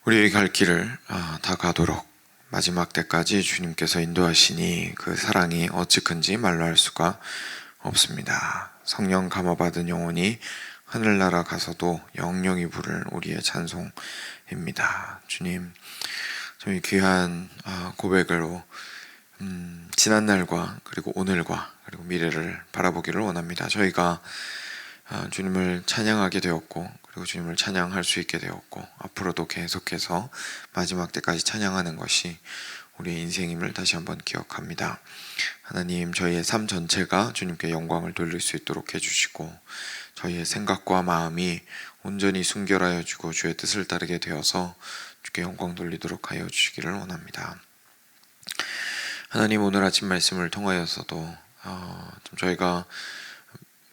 우리의 갈 길을 다 가도록 마지막 때까지 주님께서 인도하시니 그 사랑이 어찌 큰지 말로 할 수가 없습니다. 성령 감화받은 영혼이 하늘나라 가서도 영영이 부를 우리의 찬송입니다. 주님, 저희 귀한 고백으로 지난날과 그리고 오늘과 그리고 미래를 바라보기를 원합니다. 저희가 주님을 찬양하게 되었고 그리고 주님을 찬양할 수 있게 되었고 앞으로도 계속해서 마지막 때까지 찬양하는 것이 우리의 인생임을 다시 한번 기억합니다. 하나님, 저희의 삶 전체가 주님께 영광을 돌릴 수 있도록 해주시고 저희의 생각과 마음이 온전히 순결하여 주고 주의 뜻을 따르게 되어서 주께 영광 돌리도록 하여 주시기를 원합니다. 하나님, 오늘 아침 말씀을 통하여서도 좀 저희가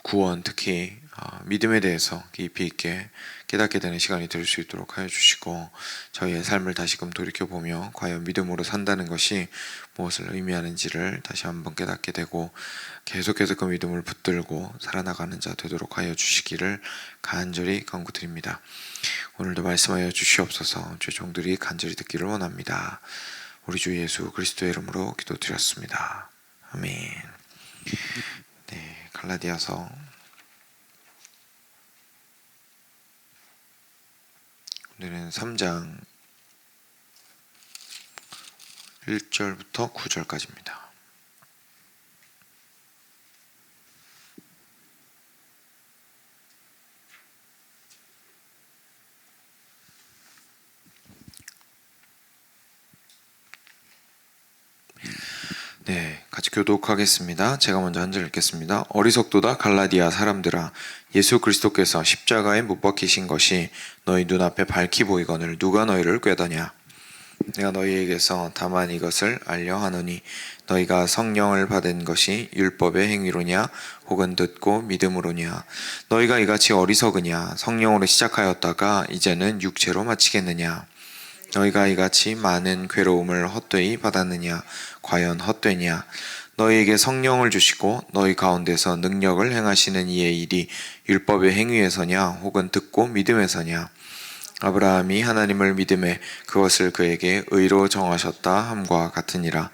구원, 특히 믿음에 대해서 깊이 있게 깨닫게 되는 시간이 될 수 있도록 하여 주시고 저희의 삶을 다시금 돌이켜보며 과연 믿음으로 산다는 것이 무엇을 의미하는지를 다시 한번 깨닫게 되고 계속해서 그 믿음을 붙들고 살아나가는 자 되도록 하여 주시기를 간절히 간구드립니다. 오늘도 말씀하여 주시옵소서. 주의 종들이 간절히 듣기를 원합니다. 우리 주 예수 그리스도의 이름으로 기도드렸습니다. 아멘. 네, 갈라디아서 오늘은 3장 1절부터 9절까지입니다. 네, 같이 교독하겠습니다. 제가 먼저 한 절 읽겠습니다. 어리석도다 갈라디아 사람들아, 예수 그리스도께서 십자가에 못 박히신 것이 너희 눈앞에 밝히 보이거늘 누가 너희를 꾀더냐? 내가 너희에게서 다만 이것을 알려 하노니 너희가 성령을 받은 것이 율법의 행위로냐 혹은 듣고 믿음으로냐? 너희가 이같이 어리석으냐? 성령으로 시작하였다가 이제는 육체로 마치겠느냐? 너희가 이같이 많은 괴로움을 헛되이 받았느냐? 과연 헛되냐? 너희에게 성령을 주시고 너희 가운데서 능력을 행하시는 이의 일이 율법의 행위에서냐 혹은 듣고 믿음에서냐? 아브라함이 하나님을 믿음에 그것을 그에게 의로 정하셨다 함과 같으니라.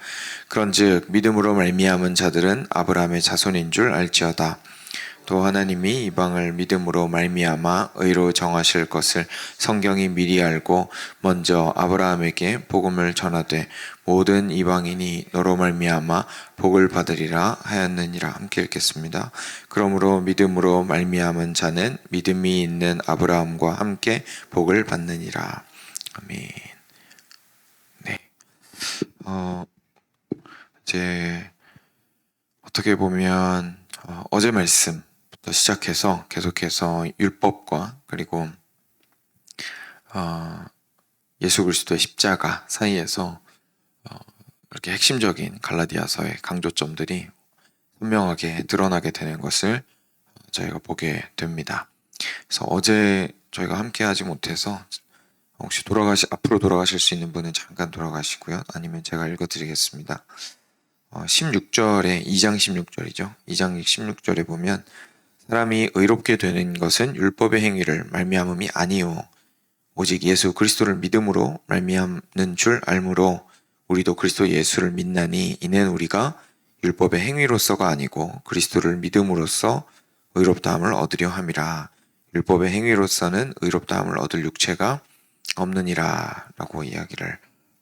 그런즉 믿음으로 말미암은 자들은 아브라함의 자손인 줄 알지어다. 또 하나님이 이방을 믿음으로 말미암아 의로 정하실 것을 성경이 미리 알고 먼저 아브라함에게 복음을 전하되 모든 이방인이 너로 말미암아 복을 받으리라 하였느니라. 함께 읽겠습니다. 그러므로 믿음으로 말미암은 자는 믿음이 있는 아브라함과 함께 복을 받느니라. 아멘. 네. 이제 어떻게 보면 어제 말씀 시작해서 계속해서 율법과 그리고 예수 그리스도의 십자가 사이에서 이렇게 핵심적인 갈라디아서의 강조점들이 선명하게 드러나게 되는 것을 저희가 보게 됩니다. 그래서 어제 저희가 함께 하지 못해서 혹시 앞으로 돌아가실 수 있는 분은 잠깐 돌아가시고요. 아니면 제가 읽어드리겠습니다. 16절에 2장 16절이죠. 2장 16절에 보면 사람이 의롭게 되는 것은 율법의 행위를 말미암음이 아니요 오직 예수 그리스도를 믿음으로 말미암는 줄 알므로 우리도 그리스도 예수를 믿나니 이는 우리가 율법의 행위로서가 아니고 그리스도를 믿음으로써 의롭다함을 얻으려 함이라. 율법의 행위로서는 의롭다함을 얻을 육체가 없느니라 라고 이야기를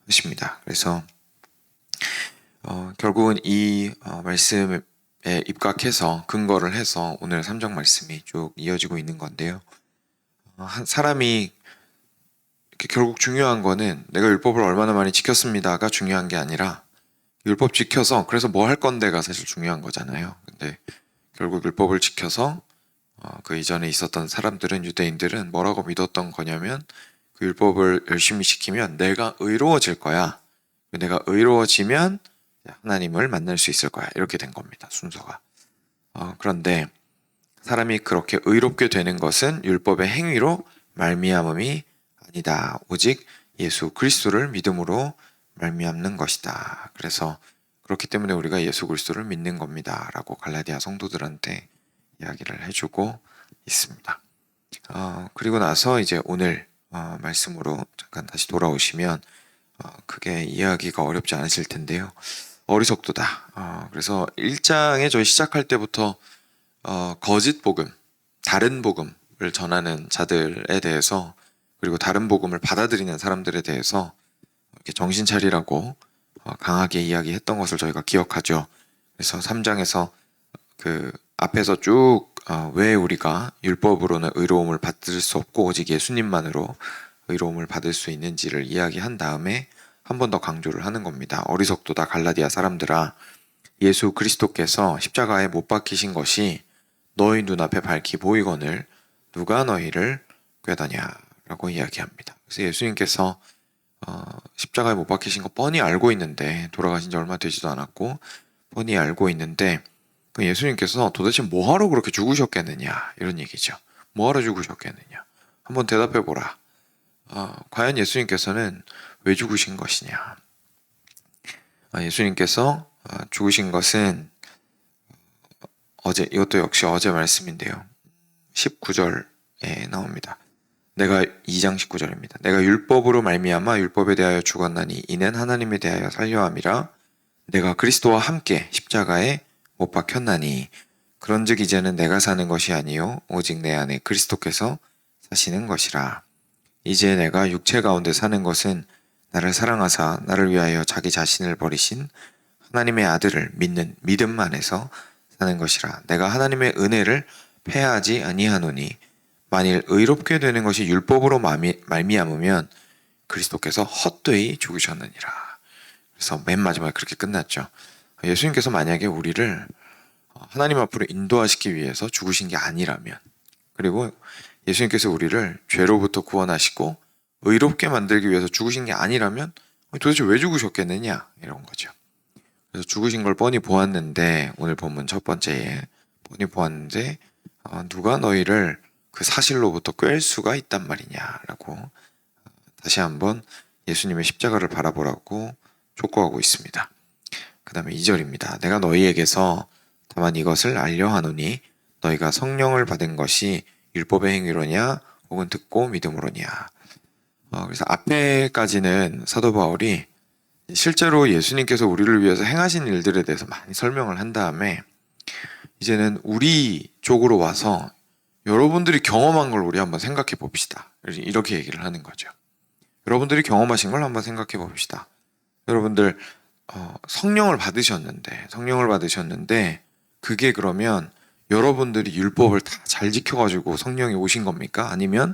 하십니다. 그래서 결국은 이 말씀에 입각해서 근거를 해서 오늘 3장 말씀이 쭉 이어지고 있는 건데요. 사람이 결국 중요한 거는 내가 율법을 얼마나 많이 지켰습니다가 중요한 게 아니라 율법 지켜서 그래서 뭐 할 건데가 사실 중요한 거잖아요. 근데 결국 율법을 지켜서 그 이전에 있었던 사람들은, 유대인들은 뭐라고 믿었던 거냐면 그 율법을 열심히 지키면 내가 의로워질 거야. 내가 의로워지면 하나님을 만날 수 있을 거야. 이렇게 된 겁니다. 순서가. 그런데 사람이 그렇게 의롭게 되는 것은 율법의 행위로 말미암음이 아니다. 오직 예수 그리스도를 믿음으로 말미암는 것이다. 그래서 그렇기 때문에 우리가 예수 그리스도를 믿는 겁니다. 라고 갈라디아 성도들한테 이야기를 해주고 있습니다. 그리고 나서 이제 오늘 말씀으로 잠깐 다시 돌아오시면 크게 이해하기가 어렵지 않으실 텐데요. 어리석도다. 그래서 1장에 저희 시작할 때부터 거짓 복음, 다른 복음을 전하는 자들에 대해서, 그리고 다른 복음을 받아들이는 사람들에 대해서 이렇게 정신 차리라고 강하게 이야기했던 것을 저희가 기억하죠. 그래서 3장에서 그 앞에서 쭉 왜 우리가 율법으로는 의로움을 받을 수 없고 오직 예수님만으로 의로움을 받을 수 있는지를 이야기한 다음에 한 번 더 강조를 하는 겁니다. 어리석도다 갈라디아 사람들아, 예수 그리스도께서 십자가에 못 박히신 것이 너희 눈앞에 밝히 보이거늘 누가 너희를 꾀다냐라고 이야기합니다. 그래서 예수님께서 십자가에 못 박히신 거 뻔히 알고 있는데, 돌아가신 지 얼마 되지도 않았고 뻔히 알고 있는데, 그 예수님께서 도대체 뭐하러 그렇게 죽으셨겠느냐, 이런 얘기죠. 뭐하러 죽으셨겠느냐, 한번 대답해 보라. 과연 예수님께서는 왜 죽으신 것이냐. 예수님께서 죽으신 것은 이것도 역시 어제 말씀인데요, 19절에 나옵니다. 2장 19절입니다. 내가 율법으로 말미암아 율법에 대하여 죽었나니 이는 하나님에 대하여 살려 함이라. 내가 그리스도와 함께 십자가에 못 박혔나니 그런즉 이제는 내가 사는 것이 아니요 오직 내 안에 그리스도께서 사시는 것이라. 이제 내가 육체 가운데 사는 것은 나를 사랑하사 나를 위하여 자기 자신을 버리신 하나님의 아들을 믿는 믿음 안에서 사는 것이라. 내가 하나님의 은혜를 패하지 아니하노니 만일 의롭게 되는 것이 율법으로 말미암으면 그리스도께서 헛되이 죽으셨느니라. 그래서 맨 마지막에 그렇게 끝났죠. 예수님께서 만약에 우리를 하나님 앞으로 인도하시기 위해서 죽으신 게 아니라면, 그리고 예수님께서 우리를 죄로부터 구원하시고 의롭게 만들기 위해서 죽으신 게 아니라면 도대체 왜 죽으셨겠느냐, 이런 거죠. 그래서 죽으신 걸 뻔히 보았는데, 오늘 본문 첫 번째에 뻔히 보았는데 누가 너희를 그 사실로부터 꿰을 수가 있단 말이냐라고 다시 한번 예수님의 십자가를 바라보라고 촉구하고 있습니다. 그 다음에 2절입니다. 내가 너희에게서 다만 이것을 알려 하노니 너희가 성령을 받은 것이 율법의 행위로냐 혹은 듣고 믿음으로냐. 그래서 앞에까지는 사도 바울이 실제로 예수님께서 우리를 위해서 행하신 일들에 대해서 많이 설명을 한 다음에, 이제는 우리 쪽으로 와서 여러분들이 경험한 걸 우리 한번 생각해 봅시다, 이렇게 얘기를 하는 거죠. 여러분들이 경험하신 걸 한번 생각해 봅시다. 여러분들 성령을 받으셨는데 그게 그러면 여러분들이 율법을 다 잘 지켜가지고 성령이 오신 겁니까? 아니면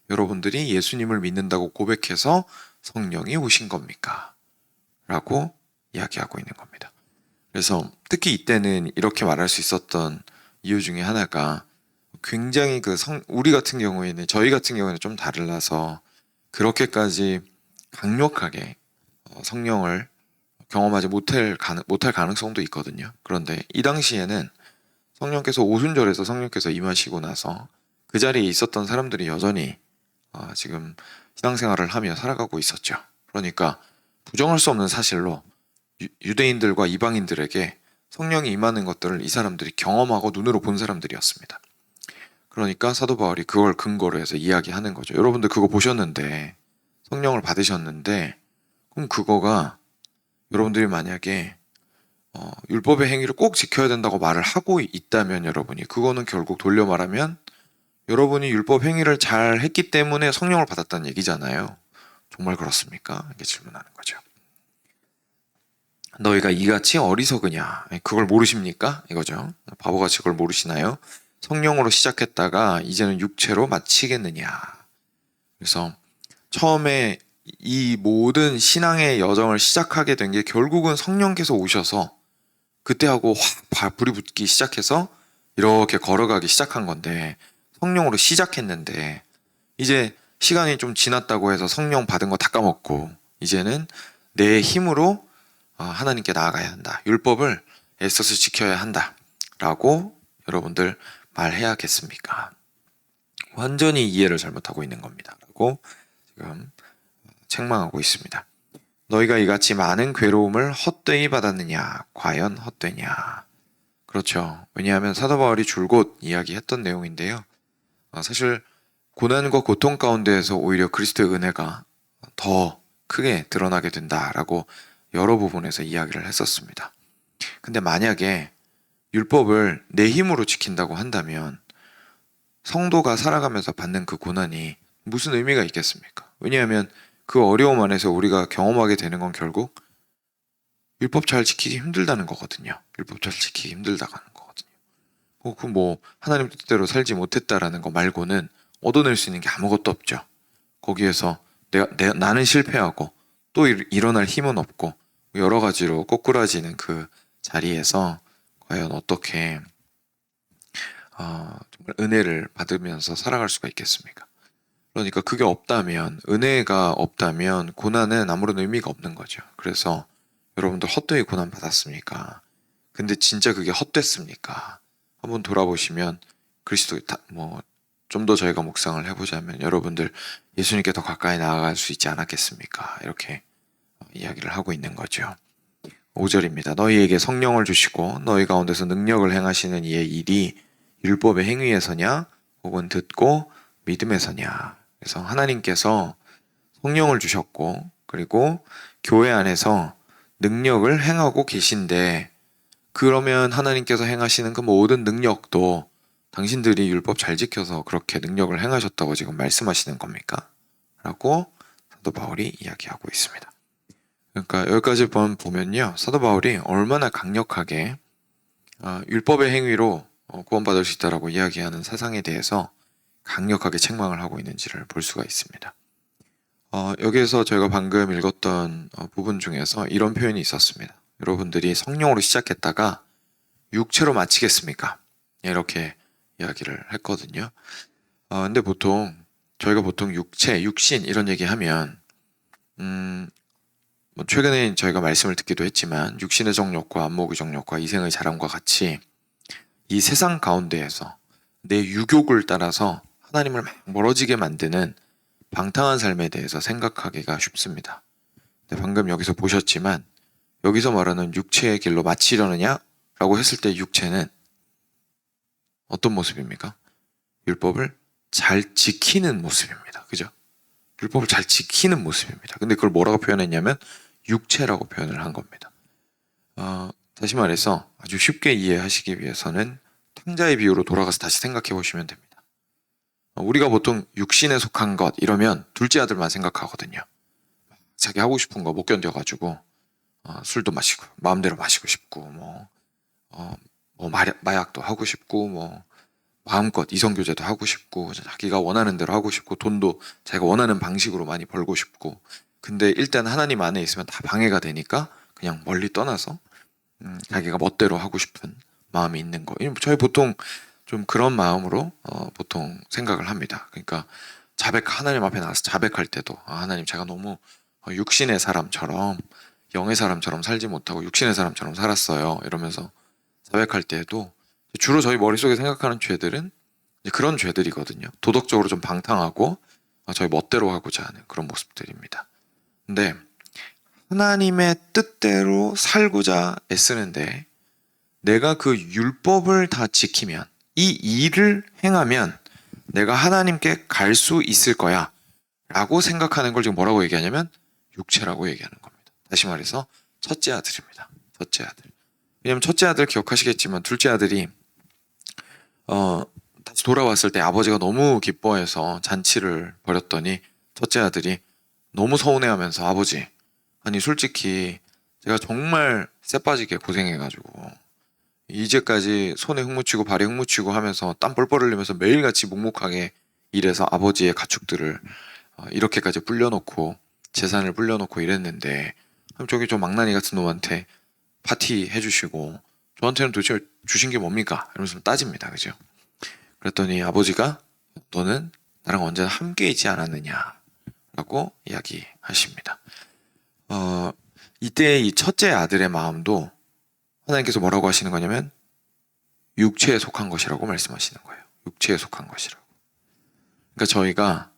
여러분들이 예수님을 믿는다고 고백해서 성령이 오신 겁니까? 라고 이야기하고 있는 겁니다. 그래서 특히 이때는 이렇게 말할 수 있었던 이유 중에 하나가, 굉장히 우리 같은 경우에는, 저희 같은 경우에는 좀 달라서 그렇게까지 강력하게 성령을 경험하지 못할 가능성도 있거든요. 그런데 이 당시에는 성령께서 오순절에서 성령께서 임하시고 나서 그 자리에 있었던 사람들이 여전히 지금 신앙생활을 하며 살아가고 있었죠. 그러니까 부정할 수 없는 사실로 유대인들과 이방인들에게 성령이 임하는 것들을 이 사람들이 경험하고 눈으로 본 사람들이었습니다. 그러니까 사도 바울이 그걸 근거로 해서 이야기하는 거죠. 여러분들 그거 보셨는데, 성령을 받으셨는데, 그럼 그거가 여러분들이 만약에 율법의 행위를 꼭 지켜야 된다고 말을 하고 있다면, 여러분이 그거는 결국 돌려 말하면 여러분이 율법 행위를 잘 했기 때문에 성령을 받았다는 얘기잖아요. 정말 그렇습니까? 이렇게 질문하는 거죠. 너희가 이같이 어리석으냐, 그걸 모르십니까? 이거죠. 바보같이 그걸 모르시나요? 성령으로 시작했다가 이제는 육체로 마치겠느냐. 그래서 처음에 이 모든 신앙의 여정을 시작하게 된 게 결국은 성령께서 오셔서 그때하고 확 불이 붙기 시작해서 이렇게 걸어가기 시작한 건데, 성령으로 시작했는데 이제 시간이 좀 지났다고 해서 성령 받은 거 다 까먹고 이제는 내 힘으로 하나님께 나아가야 한다, 율법을 애써서 지켜야 한다 라고 여러분들 말해야겠습니까? 완전히 이해를 잘못하고 있는 겁니다 라고 지금 책망하고 있습니다. 너희가 이같이 많은 괴로움을 헛되이 받았느냐? 과연 헛되냐? 그렇죠. 왜냐하면 사도 바울이 줄곧 이야기했던 내용인데요. 사실 고난과 고통 가운데에서 오히려 그리스도의 은혜가 더 크게 드러나게 된다라고 여러 부분에서 이야기를 했었습니다. 근데 만약에 율법을 내 힘으로 지킨다고 한다면 성도가 살아가면서 받는 그 고난이 무슨 의미가 있겠습니까? 왜냐하면 그 어려움 안에서 우리가 경험하게 되는 건 결국 율법 잘 지키기 힘들다는 거거든요. 율법 잘 지키기 힘들다는 거거든요. 그 하나님 뜻대로 살지 못했다라는 거 말고는 얻어낼 수 있는 게 아무것도 없죠. 거기에서 나는 실패하고 또 일어날 힘은 없고 여러 가지로 꼬꾸라지는 그 자리에서 과연 어떻게 정말 은혜를 받으면서 살아갈 수가 있겠습니까? 그러니까 그게 없다면, 은혜가 없다면 고난은 아무런 의미가 없는 거죠. 그래서 여러분들 헛되이 고난 받았습니까? 근데 진짜 그게 헛됐습니까? 한번 돌아보시면 그리스도 좀 더 저희가 묵상을 해보자면 여러분들 예수님께 더 가까이 나아갈 수 있지 않았겠습니까? 이렇게 이야기를 하고 있는 거죠. 5절입니다. 너희에게 성령을 주시고 너희 가운데서 능력을 행하시는 이의 일이 율법의 행위에서냐 혹은 듣고 믿음에서냐. 그래서 하나님께서 성령을 주셨고 그리고 교회 안에서 능력을 행하고 계신데 그러면 하나님께서 행하시는 그 모든 능력도 당신들이 율법 잘 지켜서 그렇게 능력을 행하셨다고 지금 말씀하시는 겁니까? 라고 사도 바울이 이야기하고 있습니다. 그러니까 여기까지 보면요. 사도 바울이 얼마나 강력하게 율법의 행위로 구원받을 수 있다라고 이야기하는 세상에 대해서 강력하게 책망을 하고 있는지를 볼 수가 있습니다. 여기에서 저희가 방금 읽었던 부분 중에서 이런 표현이 있었습니다. 여러분들이 성령으로 시작했다가 육체로 마치겠습니까? 이렇게 이야기를 했거든요. 근데 저희가 보통 육체, 육신 이런 얘기하면 최근에 저희가 말씀을 듣기도 했지만 육신의 정욕과 안목의 정욕과 이생의 자랑과 같이 이 세상 가운데에서 내 유욕을 따라서 하나님을 막 멀어지게 만드는 방탕한 삶에 대해서 생각하기가 쉽습니다. 근데 방금 여기서 보셨지만 여기서 말하는 육체의 길로 마치려느냐? 라고 했을 때 육체는 어떤 모습입니까? 율법을 잘 지키는 모습입니다. 그죠? 율법을 잘 지키는 모습입니다. 근데 그걸 뭐라고 표현했냐면 육체라고 표현을 한 겁니다. 다시 말해서 아주 쉽게 이해하시기 위해서는 탕자의 비유로 돌아가서 다시 생각해 보시면 됩니다. 우리가 보통 육신에 속한 것 이러면 둘째 아들만 생각하거든요. 자기 하고 싶은 거 못 견뎌가지고 술도 마시고 마음대로 마시고 싶고 마약도 하고 싶고 마음껏 이성교제도 하고 싶고 자기가 원하는 대로 하고 싶고 돈도 자기가 원하는 방식으로 많이 벌고 싶고 근데 일단 하나님 안에 있으면 다 방해가 되니까 그냥 멀리 떠나서 자기가 멋대로 하고 싶은 마음이 있는 거. 저희 보통 좀 그런 마음으로 보통 생각을 합니다. 그러니까 하나님 앞에 나와서 자백할 때도 하나님 제가 너무 육신의 사람처럼 영의 사람처럼 살지 못하고 육신의 사람처럼 살았어요. 이러면서 자백할 때에도 주로 저희 머릿속에 생각하는 죄들은 그런 죄들이거든요. 도덕적으로 좀 방탕하고 저희 멋대로 하고자 하는 그런 모습들입니다. 근데 하나님의 뜻대로 살고자 애쓰는데 내가 그 율법을 다 지키면 이 일을 행하면 내가 하나님께 갈 수 있을 거야 라고 생각하는 걸 지금 뭐라고 얘기하냐면 육체라고 얘기하는 겁니다. 다시 말해서 첫째 아들입니다. 첫째 아들. 왜냐면 첫째 아들 기억하시겠지만 둘째 아들이 다시 돌아왔을 때 아버지가 너무 기뻐해서 잔치를 벌였더니 첫째 아들이 너무 서운해하면서 아버지, 아니 솔직히 제가 정말 쎄 빠지게 고생해가지고 이제까지 손에 흙 묻히고 발에 흙 묻히고 하면서 땀 뻘뻘 흘리면서 매일같이 묵묵하게 일해서 아버지의 가축들을 이렇게까지 불려놓고 재산을 불려놓고 이랬는데 저기 저 망나니 같은 놈한테 파티 해주시고 저한테는 도대체 주신 게 뭡니까? 이러면서 따집니다. 그죠? 그랬더니 아버지가 너는 나랑 언제나 함께 있지 않았느냐 라고 이야기하십니다. 이때 이 첫째 아들의 마음도 하나님께서 뭐라고 하시는 거냐면 육체에 속한 것이라고 말씀하시는 거예요. 육체에 속한 것이라고. 그러니까 저희가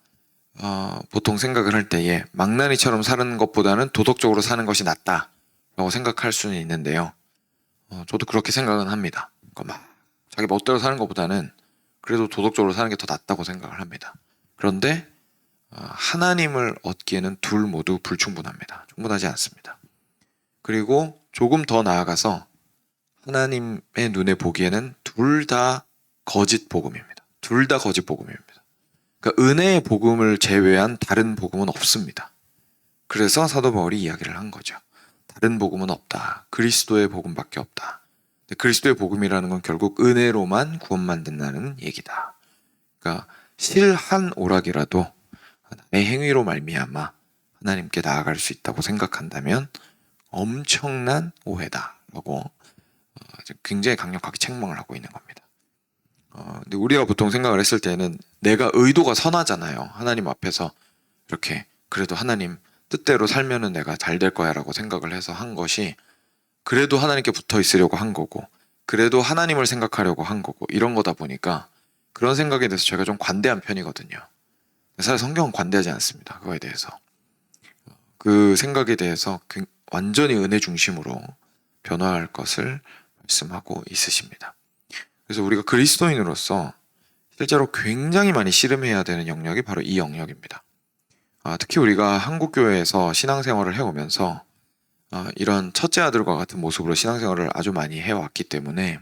보통 생각을 할 때에 망나니처럼 사는 것보다는 도덕적으로 사는 것이 낫다라고 생각할 수는 있는데요. 저도 그렇게 생각은 합니다. 그러니까 막 자기 멋대로 사는 것보다는 그래도 도덕적으로 사는 게 더 낫다고 생각을 합니다. 그런데 하나님을 얻기에는 둘 모두 불충분합니다. 충분하지 않습니다. 그리고 조금 더 나아가서 하나님의 눈에 보기에는 둘 다 거짓 복음입니다. 둘 다 거짓 복음입니다. 그러니까 은혜의 복음을 제외한 다른 복음은 없습니다. 그래서 사도 바울이 이야기를 한 거죠. 다른 복음은 없다. 그리스도의 복음밖에 없다. 그리스도의 복음이라는 건 결국 은혜로만 구원만 된다는 얘기다. 그러니까 실한 오락이라도 나의 행위로 말미암아 하나님께 나아갈 수 있다고 생각한다면 엄청난 오해다라고 굉장히 강력하게 책망을 하고 있는 겁니다. 근데 우리가 보통 생각을 했을 때는 내가 의도가 선하잖아요. 하나님 앞에서 이렇게 그래도 하나님 뜻대로 살면은 내가 잘 될 거야 라고 생각을 해서 한 것이 그래도 하나님께 붙어 있으려고 한 거고 그래도 하나님을 생각하려고 한 거고 이런 거다 보니까 그런 생각에 대해서 제가 좀 관대한 편이거든요. 사실 성경은 관대하지 않습니다. 그거에 대해서. 그 생각에 대해서 완전히 은혜 중심으로 변화할 것을 말씀하고 있으십니다. 그래서 우리가 그리스도인으로서 실제로 굉장히 많이 씨름해야 되는 영역이 바로 이 영역입니다. 특히 우리가 한국교회에서 신앙생활을 해오면서 이런 첫째 아들과 같은 모습으로 신앙생활을 아주 많이 해왔기 때문에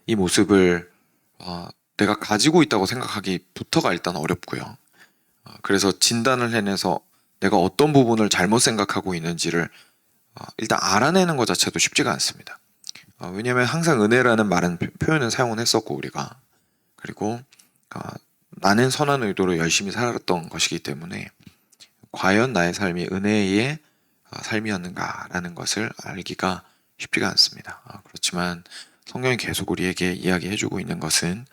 이 모습을 내가 가지고 있다고 생각하기부터가 일단 어렵고요. 그래서 진단을 해내서 내가 어떤 부분을 잘못 생각하고 있는지를 일단 알아내는 것 자체도 쉽지가 않습니다. 왜냐하면 항상 은혜라는 말은 표현은 사용은 했었고 우리가 그리고 나는 선한 의도로 열심히 살았던 것이기 때문에 과연 나의 삶이 은혜의 삶이었는가라는 것을 알기가 쉽지가 않습니다. 그렇지만 성경이 계속 우리에게 이야기해주고 있는 것은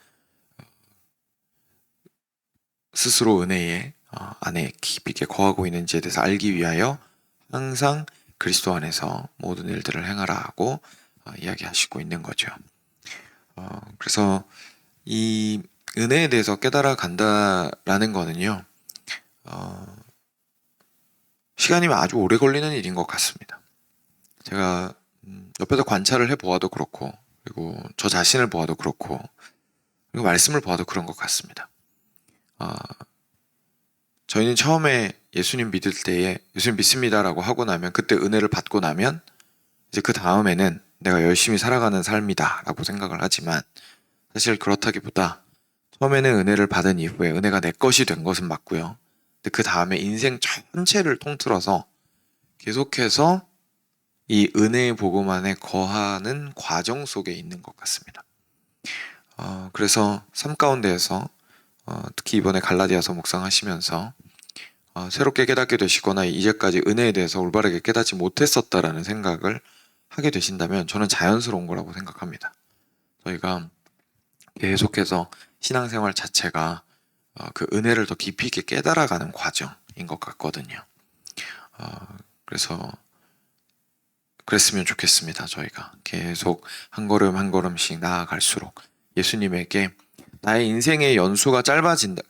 스스로 은혜의 안에 깊이 있게 거하고 있는지에 대해서 알기 위하여 항상 그리스도 안에서 모든 일들을 행하라 하고 이야기하시고 있는 거죠. 그래서 이 은혜에 대해서 깨달아 간다라는 거는요, 시간이 아주 오래 걸리는 일인 것 같습니다. 제가 옆에서 관찰을 해보아도 그렇고, 그리고 저 자신을 보아도 그렇고, 그리고 말씀을 보아도 그런 것 같습니다. 저희는 처음에 예수님 믿을 때에 예수님 믿습니다라고 하고 나면 그때 은혜를 받고 나면 이제 그 다음에는 내가 열심히 살아가는 삶이다라고 생각을 하지만 사실 그렇다기보다 처음에는 은혜를 받은 이후에 은혜가 내 것이 된 것은 맞고요. 근데 그 다음에 인생 전체를 통틀어서 계속해서 이 은혜의 복음 안에 거하는 과정 속에 있는 것 같습니다. 그래서 삶 가운데에서 특히 이번에 갈라디아서 묵상하시면서 새롭게 깨닫게 되시거나 이제까지 은혜에 대해서 올바르게 깨닫지 못했었다라는 생각을 하게 되신다면 저는 자연스러운 거라고 생각합니다. 저희가 계속해서 신앙생활 자체가 그 은혜를 더 깊이 있게 깨달아가는 과정인 것 같거든요. 그래서 그랬으면 좋겠습니다. 저희가 계속 한 걸음 한 걸음씩 나아갈수록 예수님에게 나의 인생의 연수가 짧아진다,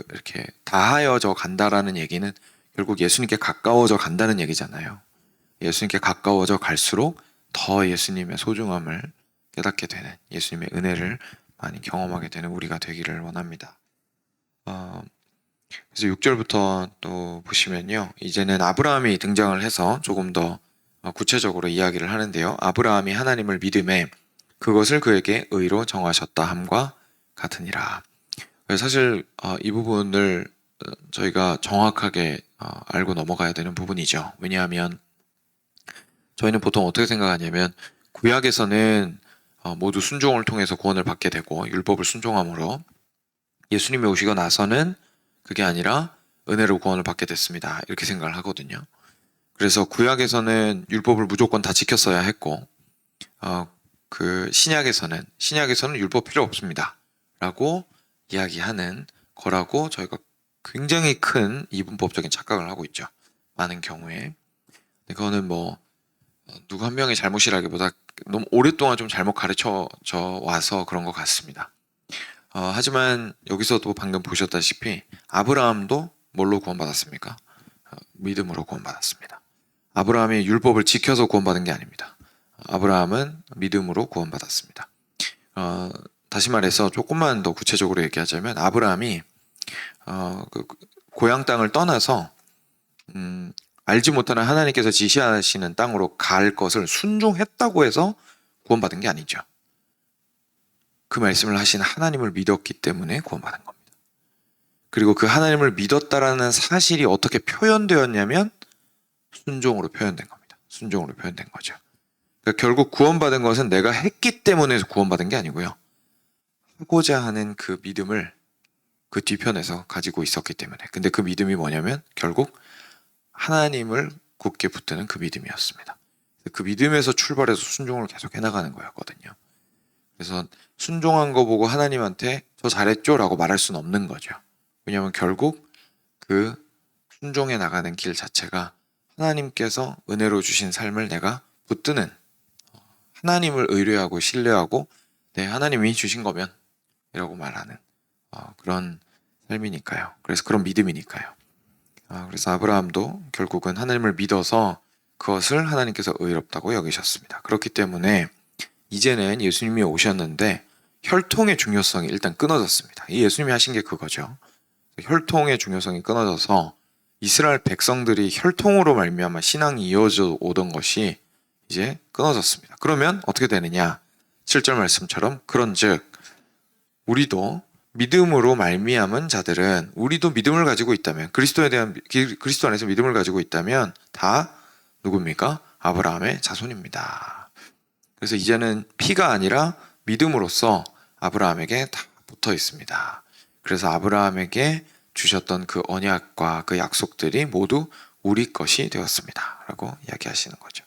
이렇게 다하여져 간다라는 얘기는 결국 예수님께 가까워져 간다는 얘기잖아요. 예수님께 가까워져 갈수록 더 예수님의 소중함을 깨닫게 되는, 예수님의 은혜를 많이 경험하게 되는 우리가 되기를 원합니다. 그래서 6절부터 또 보시면요, 이제는 아브라함이 등장을 해서 조금 더 구체적으로 이야기를 하는데요. 아브라함이 하나님을 믿음에 그것을 그에게 의로 정하셨다 함과 같으니라. 사실 이 부분을 저희가 정확하게 알고 넘어가야 되는 부분이죠. 왜냐하면 저희는 보통 어떻게 생각하냐면 구약에서는 모두 순종을 통해서 구원을 받게 되고 율법을 순종함으로 예수님이 오시고 나서는 그게 아니라 은혜로 구원을 받게 됐습니다. 이렇게 생각을 하거든요. 그래서 구약에서는 율법을 무조건 다 지켰어야 했고 신약에서는 율법 필요 없습니다 라고 이야기하는 거라고 저희가 굉장히 큰 이분법적인 착각을 하고 있죠. 많은 경우에. 그거는 누구 한 명의 잘못이라기보다 너무 오랫동안 좀 잘못 가르쳐 와서 그런 것 같습니다. 하지만 여기서도 방금 보셨다시피 아브라함도 뭘로 구원받았습니까? 믿음으로 구원받았습니다. 아브라함이 율법을 지켜서 구원받은 게 아닙니다. 아브라함은 믿음으로 구원받았습니다. 다시 말해서 조금만 더 구체적으로 얘기하자면 아브라함이 고향 땅을 떠나서 알지 못하는 하나님께서 지시하시는 땅으로 갈 것을 순종했다고 해서 구원받은 게 아니죠. 그 말씀을 하신 하나님을 믿었기 때문에 구원받은 겁니다. 그리고 그 하나님을 믿었다라는 사실이 어떻게 표현되었냐면 순종으로 표현된 겁니다. 순종으로 표현된 거죠. 그러니까 결국 구원받은 것은 내가 했기 때문에 구원받은 게 아니고요. 하고자 하는 그 믿음을 그 뒤편에서 가지고 있었기 때문에. 근데 그 믿음이 뭐냐면 결국 하나님을 굳게 붙드는 그 믿음이었습니다. 그 믿음에서 출발해서 순종을 계속 해나가는 거였거든요. 그래서 순종한 거 보고 하나님한테 저 잘했죠? 라고 말할 수는 없는 거죠. 왜냐하면 결국 그 순종해 나가는 길 자체가 하나님께서 은혜로 주신 삶을 내가 붙드는, 하나님을 의뢰하고 신뢰하고 하나님이 주신 거면 이라고 말하는 그런 삶이니까요. 그래서 그런 믿음이니까요. 그래서 아브라함도 결국은 하나님을 믿어서 그것을 하나님께서 의롭다고 여기셨습니다. 그렇기 때문에 이제는 예수님이 오셨는데 혈통의 중요성이 일단 끊어졌습니다. 이 예수님이 하신 게 그거죠. 혈통의 중요성이 끊어져서 이스라엘 백성들이 혈통으로 말미암아 신앙이 이어져 오던 것이 이제 끊어졌습니다. 그러면 어떻게 되느냐? 7절 말씀처럼 그런즉 우리도 믿음으로 말미암은 자들은, 우리도 믿음을 가지고 있다면, 그리스도 안에서 믿음을 가지고 있다면 다 누굽니까? 아브라함의 자손입니다. 그래서 이제는 피가 아니라 믿음으로써 아브라함에게 다 붙어 있습니다. 그래서 아브라함에게 주셨던 그 언약과 그 약속들이 모두 우리 것이 되었습니다. 라고 이야기하시는 거죠.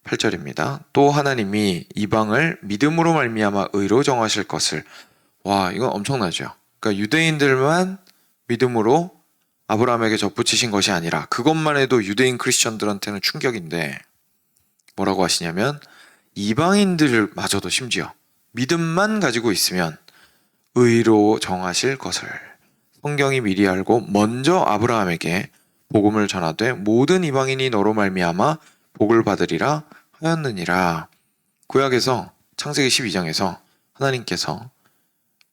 8절입니다. 또 하나님이 이방을 믿음으로 말미암아 의로 정하실 것을. 와, 이건 엄청나죠. 그러니까 유대인들만 믿음으로 아브라함에게 접붙이신 것이 아니라, 그것만 해도 유대인 크리스천들한테는 충격인데 뭐라고 하시냐면 이방인들마저도 심지어 믿음만 가지고 있으면 의로 정하실 것을 성경이 미리 알고 먼저 아브라함에게 복음을 전하되 모든 이방인이 너로 말미암아 복을 받으리라 하였느니라. 구약에서 창세기 12장에서 하나님께서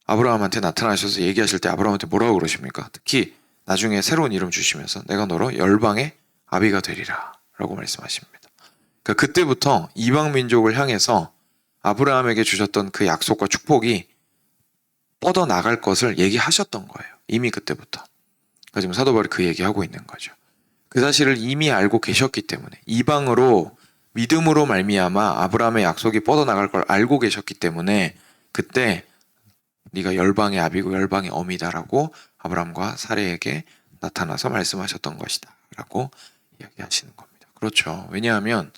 아브라함한테 나타나셔서 얘기하실 때 아브라함한테 뭐라고 그러십니까? 특히 나중에 새로운 이름 주시면서 내가 너로 열방의 아비가 되리라 라고 말씀하십니다. 그러니까 그때부터 이방 민족을 향해서 아브라함에게 주셨던 그 약속과 축복이 뻗어나갈 것을 얘기하셨던 거예요. 이미 그때부터. 그러니까 지금 사도 바울이 그 얘기하고 있는 거죠. 그 사실을 이미 알고 계셨기 때문에, 이방으로 믿음으로 말미암아 아브라함의 약속이 뻗어나갈 걸 알고 계셨기 때문에 그때 네가 열방의 아비고 열방의 어미다라고 아브라함과 사레에게 나타나서 말씀하셨던 것이다 라고 이야기하시는 겁니다. 그렇죠. 왜냐하면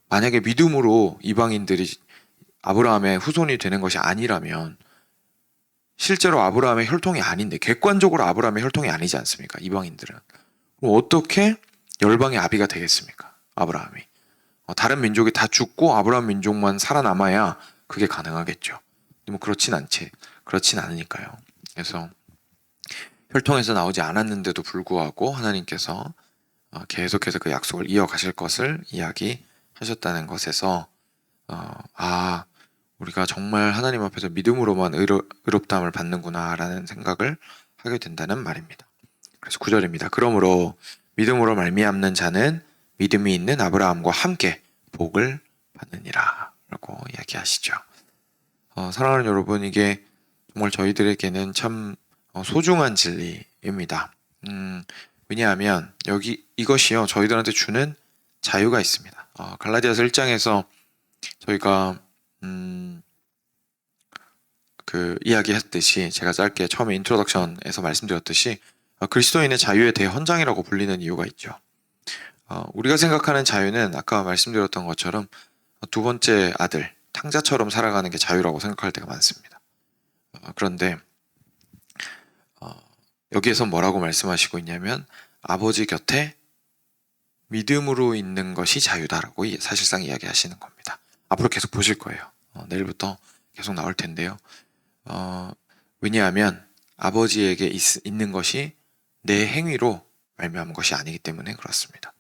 만약에 믿음으로 이방인들이 아브라함의 후손이 되는 것이 아니라면, 실제로 아브라함의 혈통이 아닌데, 객관적으로 아브라함의 혈통이 아니지 않습니까? 이방인들은. 그럼 어떻게 열방의 아비가 되겠습니까? 아브라함이. 다른 민족이 다 죽고 아브라함 민족만 살아남아야 그게 가능하겠죠. 뭐 그렇진 않으니까요. 그래서 혈통에서 나오지 않았는데도 불구하고 하나님께서 계속해서 그 약속을 이어가실 것을 이야기하셨다는 것에서 우리가 정말 하나님 앞에서 믿음으로만 의롭다함을 받는구나 라는 생각을 하게 된다는 말입니다. 그래서 9절입니다. 그러므로 믿음으로 말미암는 자는 믿음이 있는 아브라함과 함께 복을 받느니라 라고 이야기하시죠. 사랑하는 여러분, 이게 정말 저희들에게는 참 소중한 진리입니다. 왜냐하면 이것이요 저희들한테 주는 자유가 있습니다. 갈라디아서 1장에서 저희가 그 이야기했듯이, 제가 짧게 처음에 인트로덕션에서 말씀드렸듯이 그리스도인의 자유의 대헌장이라고 불리는 이유가 있죠. 우리가 생각하는 자유는 아까 말씀드렸던 것처럼 두 번째 아들 탕자처럼 살아가는 게 자유라고 생각할 때가 많습니다. 그런데 여기에서 뭐라고 말씀하시고 있냐면 아버지 곁에 믿음으로 있는 것이 자유다라고 사실상 이야기하시는 겁니다. 앞으로 계속 보실 거예요. 내일부터 계속 나올 텐데요. 왜냐하면 아버지에게 있는 것이 내 행위로 말미암은 것이 아니기 때문에 그렇습니다.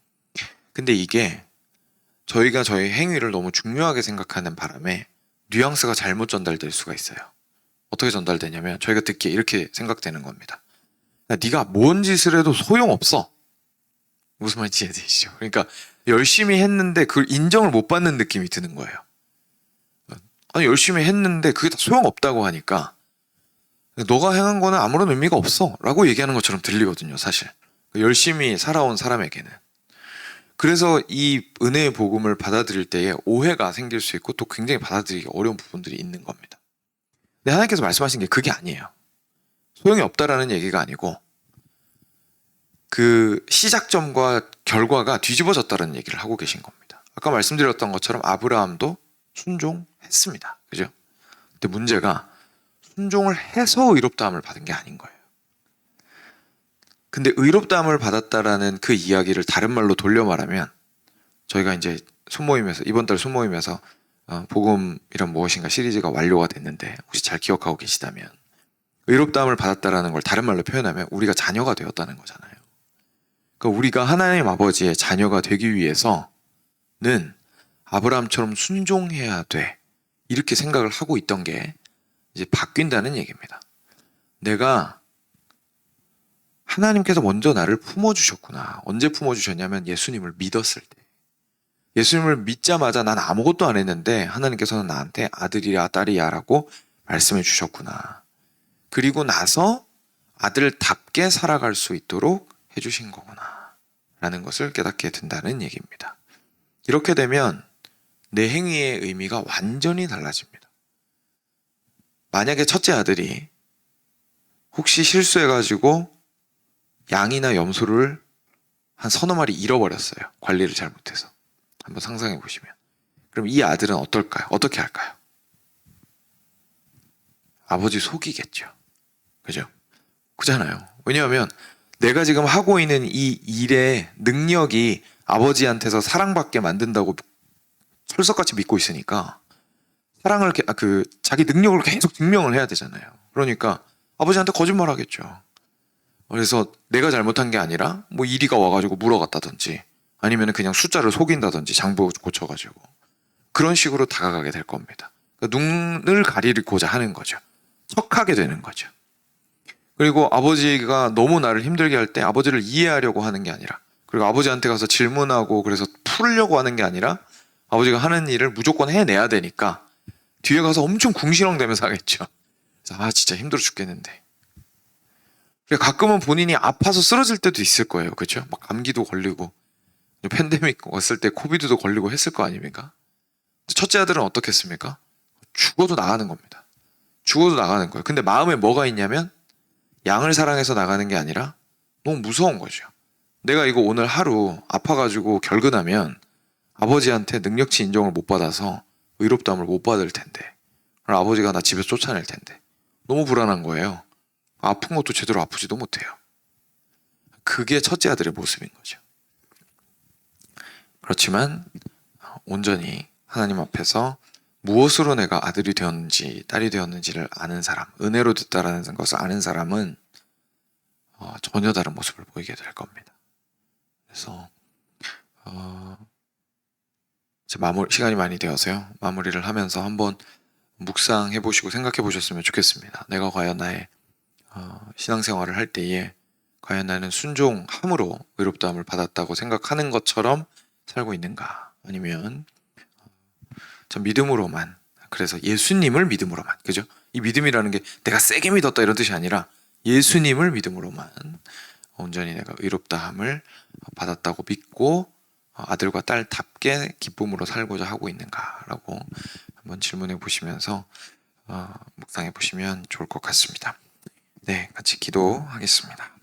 근데 이게 저희가 저희 행위를 너무 중요하게 생각하는 바람에 뉘앙스가 잘못 전달될 수가 있어요. 어떻게 전달되냐면 저희가 듣기에 이렇게 생각되는 겁니다. 네가 뭔 짓을 해도 소용없어. 무슨 말인지 이해되시죠? 그러니까 열심히 했는데 그걸 인정을 못 받는 느낌이 드는 거예요. 아니 열심히 했는데 그게 다 소용없다고 하니까 너가 행한 거는 아무런 의미가 없어 라고 얘기하는 것처럼 들리거든요, 사실. 열심히 살아온 사람에게는. 그래서 이 은혜의 복음을 받아들일 때에 오해가 생길 수 있고 또 굉장히 받아들이기 어려운 부분들이 있는 겁니다. 근데 하나님께서 말씀하신 게 그게 아니에요. 소용이 없다라는 얘기가 아니고 그 시작점과 결과가 뒤집어졌다는 얘기를 하고 계신 겁니다. 아까 말씀드렸던 것처럼 아브라함도 순종했습니다. 그죠? 근데 문제가 순종을 해서 의롭다함을 받은 게 아닌 거예요. 근데 의롭다함을 받았다라는 그 이야기를 다른 말로 돌려 말하면 저희가 이제 소모임에서 이번 달 소모임에서 복음이란 무엇인가 시리즈가 완료가 됐는데 혹시 잘 기억하고 계시다면 의롭다함을 받았다라는 걸 다른 말로 표현하면 우리가 자녀가 되었다는 거잖아요. 그러니까 우리가 하나님 아버지의 자녀가 되기 위해서는 아브라함처럼 순종해야 돼. 이렇게 생각을 하고 있던 게 이제 바뀐다는 얘기입니다. 내가 하나님께서 먼저 나를 품어주셨구나. 언제 품어주셨냐면 예수님을 믿었을 때. 예수님을 믿자마자 난 아무것도 안 했는데 하나님께서는 나한테 아들이야 딸이야 라고 말씀해 주셨구나. 그리고 나서 아들답게 살아갈 수 있도록 해주신 거구나 라는 것을 깨닫게 된다는 얘기입니다. 이렇게 되면 내 행위의 의미가 완전히 달라집니다. 만약에 첫째 아들이 혹시 실수해가지고 양이나 염소를 한 서너 마리 잃어버렸어요. 관리를 잘못해서. 한번 상상해 보시면. 그럼 이 아들은 어떨까요? 어떻게 할까요? 아버지 속이겠죠. 그죠? 그잖아요. 왜냐하면 내가 지금 하고 있는 이 일의 능력이 아버지한테서 사랑받게 만든다고 철석같이 믿고 있으니까 사랑을 자기 능력을 계속 증명을 해야 되잖아요. 그러니까 아버지한테 거짓말 하겠죠. 그래서 내가 잘못한 게 아니라 뭐 이리가 와가지고 물어갔다든지 아니면 그냥 숫자를 속인다든지 장부 고쳐가지고 그런 식으로 다가가게 될 겁니다. 그러니까 눈을 가리고자 하는 거죠. 척하게 되는 거죠. 그리고 아버지가 너무 나를 힘들게 할 때 아버지를 이해하려고 하는 게 아니라 그리고 아버지한테 가서 질문하고 그래서 풀려고 하는 게 아니라 아버지가 하는 일을 무조건 해내야 되니까 뒤에 가서 엄청 궁시렁대면서 하겠죠. 그래서 진짜 힘들어 죽겠는데. 가끔은 본인이 아파서 쓰러질 때도 있을 거예요. 그렇죠? 막 감기도 걸리고 팬데믹 왔을 때 코비드도 걸리고 했을 거 아닙니까? 첫째 아들은 어떻겠습니까? 죽어도 나가는 겁니다. 죽어도 나가는 거예요. 근데 마음에 뭐가 있냐면 양을 사랑해서 나가는 게 아니라 너무 무서운 거죠. 내가 이거 오늘 하루 아파가지고 결근하면 아버지한테 능력치 인정을 못 받아서 의롭다함을 못 받을 텐데 그럼 아버지가 나 집에서 쫓아낼 텐데 너무 불안한 거예요. 아픈 것도 제대로 아프지도 못해요. 그게 첫째 아들의 모습인 거죠. 그렇지만 온전히 하나님 앞에서 무엇으로 내가 아들이 되었는지 딸이 되었는지를 아는 사람, 은혜로 됐다라는 것을 아는 사람은 전혀 다른 모습을 보이게 될 겁니다. 그래서 이제 시간이 많이 되어서요. 마무리를 하면서 한번 묵상해 보시고 생각해 보셨으면 좋겠습니다. 내가 과연 나의 신앙생활을 할 때에 과연 나는 순종함으로 의롭다함을 받았다고 생각하는 것처럼 살고 있는가? 아니면 전 믿음으로만, 그래서 예수님을 믿음으로만, 그죠? 이 믿음이라는 게 내가 세게 믿었다 이런 뜻이 아니라 예수님을 믿음으로만 온전히 내가 의롭다함을 받았다고 믿고 아들과 딸답게 기쁨으로 살고자 하고 있는가라고 한번 질문해 보시면서 묵상해 보시면 좋을 것 같습니다. 네, 같이 기도하겠습니다.